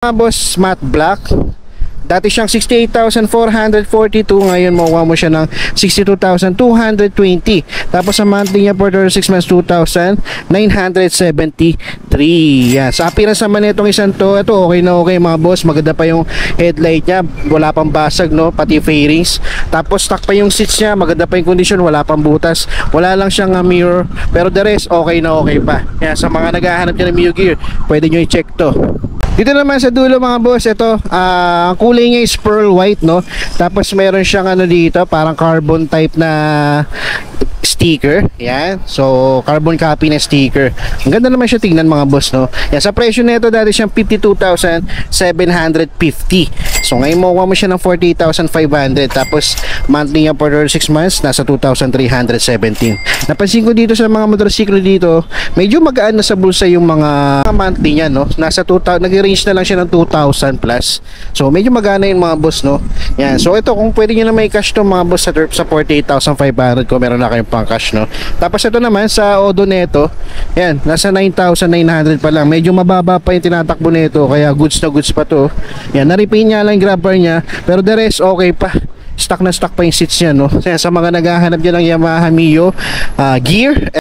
Mga boss, matte black. Dati siyang 68,442, ngayon makuha mo siya ng 62,220. Tapos sa monthly niya for 6 months 2,973. Yan. Sa appearance naman itong isang to, ito okay na okay mga boss. Maganda pa yung headlight niya, wala pang basag, no, pati fairings. Tapos stock pa yung seats niya, maganda pa yung condition, wala pang butas. Wala lang siyang mirror, pero the rest okay na okay pa. Yan, sa mga naghahanap niya ng Mio Gear, pwede nyo i-check to. Dito naman sa dulo mga boss, ito ang kulay niya is pearl white, no. Tapos meron siyang ano dito, parang carbon type na sticker. Yan. So carbon copy na sticker. Ang ganda naman siya tingnan mga boss, no. Yan, sa presyo nito dati siyang 52,750. So ngayon makuha mo siya ng 48,500. Tapos monthly niya for 6 months nasa 2,317. Napansin ko dito sa mga motorsiklo dito, medyo magaan na sa bulsa yung mga monthly niya, no. Nasa 2,000, nag-range na lang siya ng 2,000 plus. So medyo magana yung mga boss, no. Yan. So ito, kung pwede niyo na may cash to mga boss sa 48,500 kung meron na kayong pang cash, no. Tapos ito naman sa Odo neto, yan, nasa 9,900 pa lang. Medyo mababa pa yung tinatakbo nito, kaya goods na goods pa to. Yan, na-repaint niya lang yung grab bar niya, pero the rest okay pa. Stock na stock pa yung seats niya, no. Kaya sa mga naghahanap dyan ng Yamaha Mio Gear,